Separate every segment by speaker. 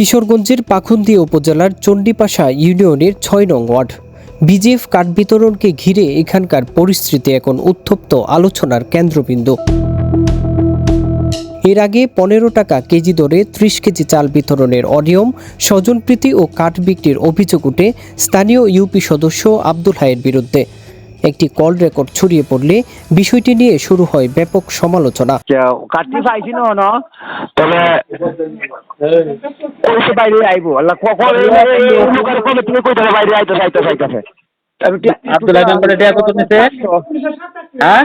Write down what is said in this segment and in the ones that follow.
Speaker 1: কিশোরগঞ্জের পাখুন্দিয়া উপজেলার চণ্ডীপাশা ইউনিয়নের ৬ নং ওয়ার্ড। বিজিএফ কার্ড বিতরণকে ঘিরে এখানকার পরিস্থিতি এখন উত্তপ্ত আলোচনার কেন্দ্রবিন্দু। এর আগে ১৫ টাকা কেজি দরে ৩০ কেজি চাল বিতরণের অনিয়ম, স্বজনপ্রীতি ও কার্ড বিক্রির অভিযোগ উঠে স্থানীয় ইউপি সদস্য আব্দুল হাইয়ের বিরুদ্ধে। একটি কল রেকর্ড ছড়িয়ে পড়লে বিষয়টি নিয়ে শুরু হয় ব্যাপক সমালোচনা।
Speaker 2: কাটতে পাইছি না তবে কইতে বাইরে আইবো আল্লাহ কবে তুমি কইতে বাইরে আইতাছে
Speaker 3: আব্দুল্লাহ মেম্বারের টাকা কত নিতে? হ্যাঁ,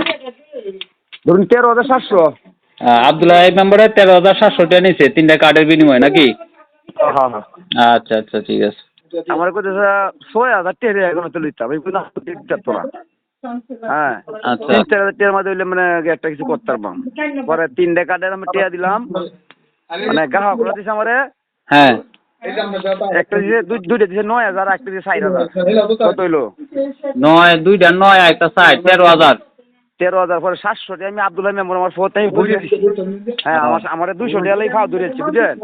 Speaker 2: ধরুন 13,700।
Speaker 3: আব্দুল্লাহ মেম্বারের 13,700 টাকা নিছে 3টা কার্ডের বিনিময়ে নাকি?
Speaker 2: হ্যাঁ।
Speaker 3: আচ্ছা আচ্ছা, ঠিক আছে।
Speaker 2: আমার কইতেছে 6,000 টাকা এখনো তো লইতাম এই না তোরা। হ্যাঁ
Speaker 3: আচ্ছা
Speaker 2: 3,000 টাকার মধ্যে হইলে মানে একটা কিছু করতে পারবাম। পরে 3টা কার্ডের আমি টাকা দিলাম, মানে গ্রাহক দিছে আমারে।
Speaker 3: হ্যাঁ,
Speaker 2: একটা দিছে দুইটা দিছে 9,000, একটা দিছে 4,000। কত হইলো?
Speaker 3: 2টা 9 একটা 60 13,000।
Speaker 2: 13,000 পরে 700 টাকা আমি আব্দুল্লাহ মেম্বার আমার ফোন থেকে বুঝিয়ে দিছি। হ্যাঁ আমার 200 টাকা লাগি ফাও ধরেছি বুঝলেন।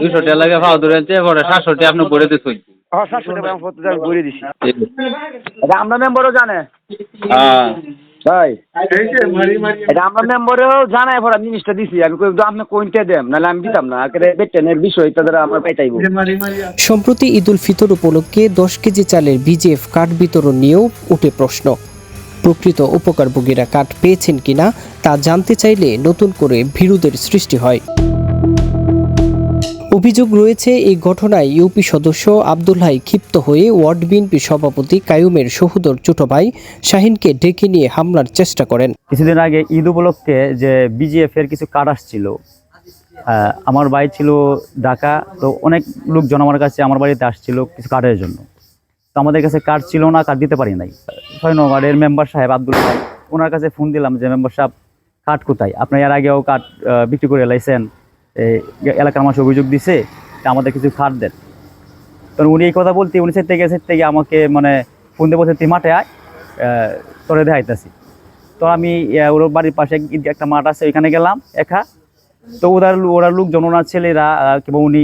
Speaker 3: 200 টাকা লাগে ফাও ধরেছে, পরে 700 টাকা আপনি করে দিছেন।
Speaker 2: হ্যাঁ 700 টাকা আমার ফোন থেকে আমি ঘুরিয়ে দিছি। এটা আমরা মেম্বারও জানে।
Speaker 3: হ্যাঁ
Speaker 2: তাই এটা আমরা মেম্বারও জানাই পরে জিনিসটা দিছি। আমি কই আপনি কোনটা দেন, নাহলে আমি দিতাম না। বেটেনের বিষয় তাদের আমার পাইতাইব।
Speaker 1: সম্প্রতি ঈদুল ফিতর উপলক্ষে 10 কেজি চালের বিজিএফ কার্ড বিতরণ নিয়েও উঠে প্রশ্ন। প্রকৃত উপকারভোগীরা কার্ড পেয়েছেন কিনা তা জানতে চাইলে নতুন করে ভীরুদের সৃষ্টি হয়। অভিযোগ রয়েছে, এই ঘটনায় ইউপি সদস্য আব্দুল হাই ক্ষিপ্ত হয়ে ওয়ার্ড বিএনপি সভাপতি কায়ুমের সহোদর ছোট ভাই শাহিনকে ডেকে নিয়ে হামলার চেষ্টা করেন।
Speaker 4: কিছুদিন আগে ঈদ উপলক্ষে যে বিজিএফ এর কিছু কার্ড আসছিল, আমার ভাই ছিল ঢাকা, তো অনেক লোকজন আমার কাছে আমার বাড়িতে আসছিল কিছু কার্ডের জন্য। তো আমাদের কাছে কার্ড ছিল না, কার্ড দিতে পারি নাই। 6 নং ওয়ার্ডের মেম্বার সাহেব আব্দুল হাই, ওনার কাছে ফোন দিলাম যে মেম্বার সাহেব কার্ড কোথায়, আপনার এর আগেও কার্ড বিক্রি করে লাইছেন, এলাকার মানুষ অভিযোগ দিছে, আমাদের কিছু কার্ড দেন। তো উনি এই কথা বলতে উনি থেকে আমাকে মানে ফোন দিয়ে বলছে তুই মাঠে আয়, তোরে দেখাইতেছি। তো আমি ওর বাড়ির পাশে একটা মাঠ আছে, ওইখানে গেলাম একা। তো ওরা লোকজন, ওনার ছেলেরা কিংবা উনি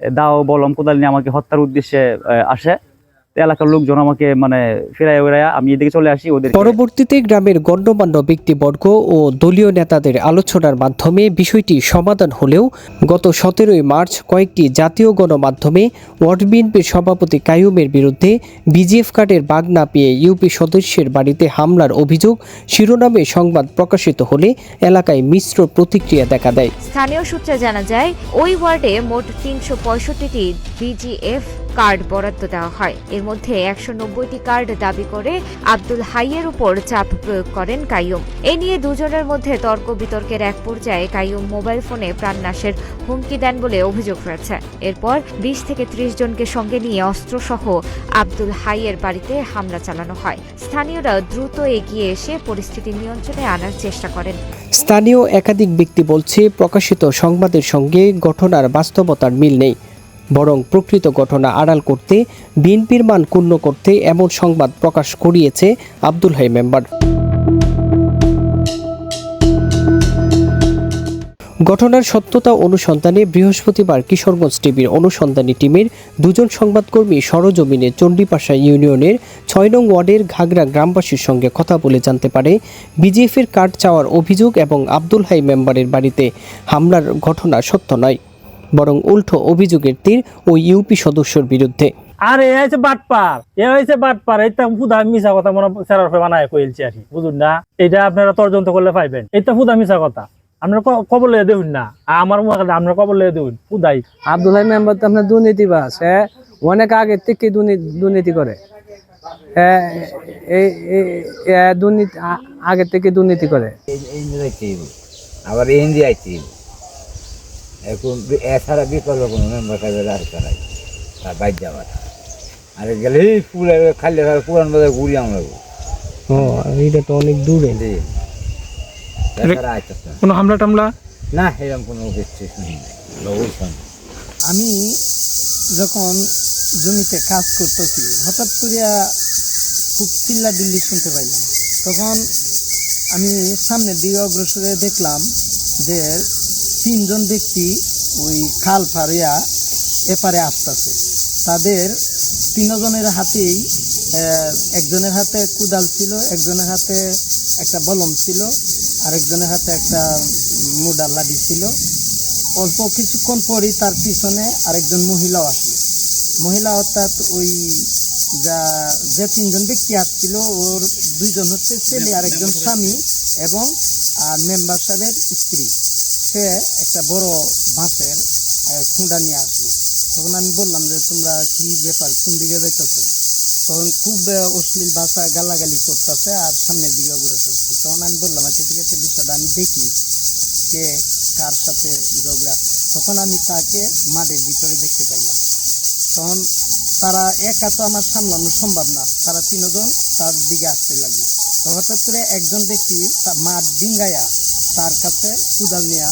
Speaker 4: দাও বলম কোদাল নিয়ে আমাকে হত্যার উদ্দেশ্যে আসে। এলাকার লোকজন আমাকে মানে ফেরায় আমি এদিকে চলে আসি।
Speaker 1: পরবর্তীতে গ্রামের গণ্যমান্য ব্যক্তিবর্গ ও দলীয় নেতাদের আলোচনার মাধ্যমে বিষয়টি সমাধান হলেও গত 17 মার্চ কয়েকটি জাতীয় গণমাধ্যমে ওয়ার্ড বিএনপির সভাপতি কায়ুমের বিরুদ্ধে বিজিএফ কার্ডের বাগ না পেয়ে ইউপি সদস্যের বাড়িতে হামলার অভিযোগ শিরোনামে সংবাদ প্রকাশিত হলে এলাকায় মিশ্র প্রতিক্রিয়া দেখা দেয়।
Speaker 5: স্থানীয় সূত্রে জানা যায়, ওই ওয়ার্ডে মোট 365টি বিজিএফ কার্ড বরাদ্দ দেওয়া হয়। এর মধ্যে 190টি কার্ড দাবি করে আব্দুল হাইয়ের উপর চাপ প্রয়োগ করেন কাইয়ুম। এ নিয়ে দুজনের মধ্যে তর্ক বিতর্কের এক পর্যায়ে কাইয়ুম মোবাইল ফোনে প্রাণনাশের হুমকি দেন বলে অভিযোগ রয়েছে। এরপর 20 থেকে 30 জনকে সঙ্গে নিয়ে অস্ত্রসহ আব্দুল হাইয়ের বাড়িতে হামলা চালানো হয়। স্থানীয়রা দ্রুত এগিয়ে এসে পরিস্থিতি নিয়ন্ত্রণে আনার চেষ্টা করেন।
Speaker 1: স্থানীয় একাধিক ব্যক্তি বলছে, প্রকাশিত সংবাদের সঙ্গে ঘটনার বাস্তবতার মিল নেই, বরং প্রকৃত ঘটনা আড়াল করতে, বিএনপির মান ক্ষুণ্ণ করতে এমন সংবাদ প্রকাশ করিয়েছে আব্দুল হাই মেম্বার। ঘটনার সত্যতা অনুসন্ধানে বৃহস্পতিবার কিশোরগঞ্জ টিভির অনুসন্ধানী টিমের 2 সংবাদকর্মী সরজমিনে চণ্ডীপাশা ইউনিয়নের 6 নং ওয়ার্ডের ঘাগড়া গ্রামবাসীর সঙ্গে কথা বলে জানতে পারে বিজিএফের কার্ড চাওয়ার অভিযোগ এবং আব্দুল হাই মেম্বারের বাড়িতে হামলার ঘটনা সত্য নয়, বরং উল্টো অভিযোগের তীর ওই ইউপি সদস্যর বিরুদ্ধে।
Speaker 6: আরে হয়েছে বাটপার এটা ফুদা মিশা কথা মনে সেরার বানায় কইলছি আর কি, বুঝুন না? এটা আপনারা তর্জন্ত করলে পাইবেন। এটা ফুদা মিশা কথা আপনারা কবর লয়ে দেখুন না, আমার আপনারা কবর লয়ে দেখুন ফুদাই।
Speaker 7: আব্দুল হাই মেম্বার তো আপনার দুর্নীতিবাজ, অনেক আগে থেকে দুর্নীতি করে, দুর্নীতি আগে থেকে দুর্নীতি করে।
Speaker 8: আবার হিন্দি আইছি এখন এছাড়া বিকল্প কোনো মেম্বার কাজের আর নাই, তার বাইর যাওয়ার আর গেলেই ফুলের খালি পুরান বাজার ঘুরি আমরা।
Speaker 7: এটা তো অনেক দূরে।
Speaker 6: কোনো হামলা টামলা
Speaker 8: না, এরকম কোনো কিছু শুনি নাই।
Speaker 7: আমি যখন জমিতে কাজ করতেছি, হঠাৎ করিয়া খুব চিল্লা দিল্লি শুনতে পাইলাম। তখন আমি সামনের দিকে অগ্রসরে দেখলাম যে 3 জন ব্যক্তি ওই খাল ফারিয়া
Speaker 9: এপারে আসতেছে। তাদের তিনজনের হাতেই একজনের হাতে কুদাল ছিল, একজনের হাতে একটা বলম ছিল, আরেকজনের হাতে একটা মুডার লাঠি ছিল। অল্প কিছুক্ষণ পরই তার পিছনে আরেকজন মহিলাও আসলো। মহিলা অর্থাৎ ওই যে তিনজন ব্যক্তি আসছিল ওর দুইজন হচ্ছে ছেলে আর একজন স্বামী এবং মেম্বার সাহেবের স্ত্রী। সে একটা বড় বাঁশের খুঁড়া নিয়ে আসলো। তখন আমি বললাম যে তোমরা কি ব্যাপার, কোন দিকে যাইতেছো? তখন খুব অশ্লীল ভাষা গালাগালি করতেছে আর সামনের দিকে অগ্রসর হচ্ছে। তখন আমি বললাম আচ্ছা ঠিক আছে, বিষয়টা আমি দেখি কে কার সাথে ঝগড়া। তখন আমি তাকে মাঠের ভিতরে দেখতে পাইলাম। তখন তারা একা তো আমার সামলানো সম্ভব না, তারা তিনজন তার দিকে আসতে লাগলো। তো হঠাৎ করে একজন ব্যক্তি মাঠ ডিঙ্গাইয়া তার কাছে কুদাল নিয়ে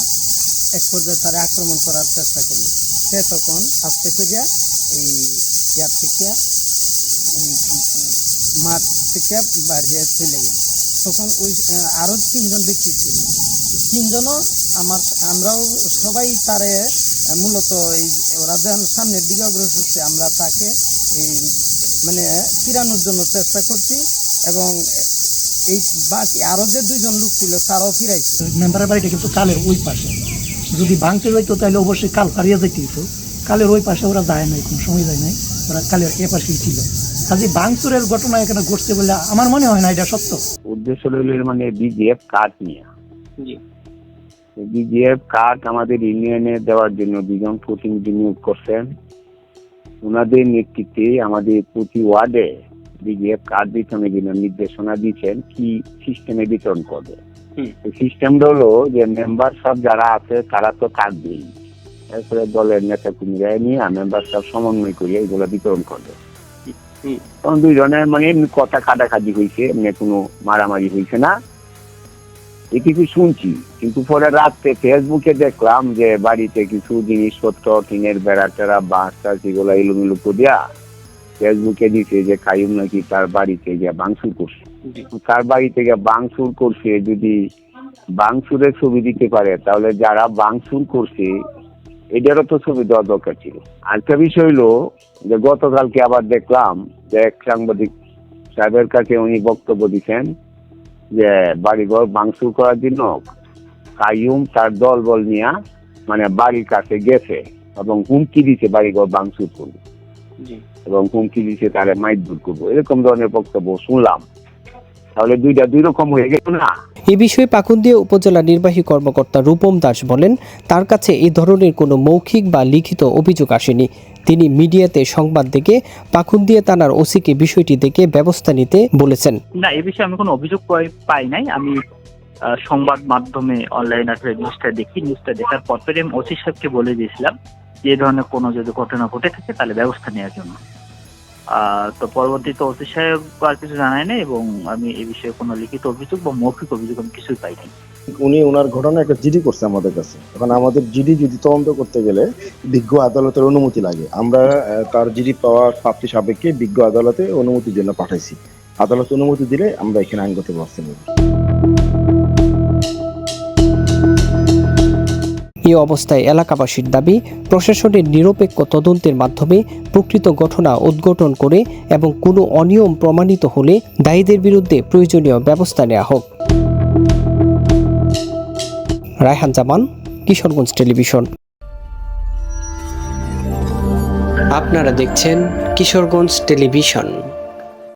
Speaker 9: এক পর্যায়ে তারা আক্রমণ করার চেষ্টা করলো। সে তখন আস্তে করিয়া এই ইয়ার থেকে এই মাঠ থেকে বাড়িয়ে চলে গেল। তখন ওই আরো তিনজন ব্যক্তি ছিল, তিনজনও আমরাও সবাই তারে মূলত এই ওরা যখন সামনের দিকে অগ্রসর হচ্ছে আমরা তাকে এই মানে ফিরানোর জন্য চেষ্টা করছি এবং এই বাকি আরো যে দুইজন লোক ছিল তারাও ফিরাইছে।
Speaker 10: মেম্বারের বাড়িটা কিন্তু কালের ওই পাশে, যদি ভাঙতে যাইতো তাহলে অবশ্যই কাল হারিয়ে যেতে হতো। কালের ওই পাশে ওরা যায় নাই, কোনো সময় যায় নাই, ওরা কালের এ পাশেই ছিল। কাজে ভাঙচুরের ঘটনা এখানে ঘটছে বলে আমার মনে হয় না এটা সত্য।
Speaker 2: উদ্দেশ্য হলো মানে বিজিএফ কার্ড নিয়ে। বিজিএফ কার্ড আমাদের ইউনিয়নে দেওয়ার জন্য দুজন প্রতিনিধি নিয়োগ করছেন। ওনাদের নেতৃত্বে আমাদের প্রতি ওয়ার্ডে বিজিএফ কার্ড বিতরণের জন্য নির্দেশনা দিচ্ছেন কি সিস্টেমে বিতরণ করবে। সিস্টেমটা হলো যে মেম্বার সব যারা আছে তারা তো থাকবেই, এরপরে দলের নেতা কর্মীরা নিয়ে মেম্বার সব সমন্বয় করে এগুলো বিতরণ করবে। তখন দুইজনের মানে কথা কাটাকাটি হয়েছে, এমনি কোনো মারামারি হয়েছে না, এ কিছু শুনছি। কিন্তু পরে রাত্রে ফেসবুকে দেখলাম যে বাড়িতে কিছু জিনিসপত্র, টিনের বেড়া টেরা বাঁশ টাস এগুলো এলোমেলো করিয়া ফেসবুকে দিছে যে কাইম নাকি তার বাড়িতে গিয়ে ভাঙচুর করছে। তার বাড়িতে গিয়ে ভাঙচুর করছে, যদি ভাঙচুরের ছবি দিতে পারে তাহলে যারা ভাঙচুর করছে এটারও তো ছবি দেওয়া দরকার ছিল। আরেকটা বিষয় হলো যে গতকালকে আবার দেখলাম যে এক সাংবাদিক সাহেবের কাছে উনি বক্তব্য দিচ্ছেন যে বাড়িঘর ভাঙচুর করার জন্য কাইয়ুম তার দলবল নিয়ে মানে বাড়ির কাছে গেছে এবং হুমকি দিচ্ছে বাড়িঘর ভাঙচুর করবে এবং হুমকি দিচ্ছে তারা মাইদুর করবো, এরকম ধরনের বক্তব্য শুনলাম। তাহলে দুইটা দুই রকম হয়ে গেল না।
Speaker 1: এ বিষয়ে পাকুন্দিয়া উপজেলা নির্বাহী কর্মকর্তা রূপম দাস বলেন, তার কাছে এই ধরনের কোনো মৌখিক বা লিখিত অভিযোগ আসেনি। তিনি মিডিয়াতে সংবাদ দেখে পাকুন্দিয়া থানার ওসিকে বিষয়টি দেখে ব্যবস্থা নিতে বলেছেন।
Speaker 11: না, এই বিষয়ে আমি কোনো অভিযোগ পাই নাই। আমি সংবাদ মাধ্যমে অনলাইন আসলে নিউজটা দেখি, নিউজটা দেখার পর আমি ওসি সাহেবকে বলে দিয়েছিলাম যে এই ধরনের কোনো যদি ঘটনা ঘটে থাকে তাহলে ব্যবস্থা নেওয়ার জন্য। তো পরবর্তীতে ওসি সাহেব আর কিছু জানায় না এবং আমি এই বিষয়ে কোনো লিখিত অভিযোগ বা মৌখিক অভিযোগ আমি কিছুই পাই নাই।
Speaker 12: উনি ওনার ঘটনা একটা জিডি করছে আমাদের কাছে। এখন আমাদের জিডি যদি তদন্ত করতে গেলে বিজ্ঞ আদালতের অনুমতি লাগে। আমরা তার জিডি পাওয়ার প্রাপ্তি সাপেক্ষে বিজ্ঞ আদালতে অনুমতির জন্য পাঠাইছি। আদালত অনুমতি দিলে আমরা এখানে আইনগত ব্যবস্থা নেব।
Speaker 1: এই অবস্থায় এলাকাবাসীর দাবি, প্রশাসনের নিরপেক্ষ তদন্তের মাধ্যমে প্রকৃত ঘটনা উদ্ঘাটন করে এবং কোনো অনিয়ম প্রমাণিত হলে দায়ীদের বিরুদ্ধে প্রয়োজনীয় ব্যবস্থা নেওয়া হোক। রায়হান জামান, কিশোরগঞ্জ টেলিভিশন। আপনারা দেখছেন কিশোরগঞ্জ টেলিভিশন।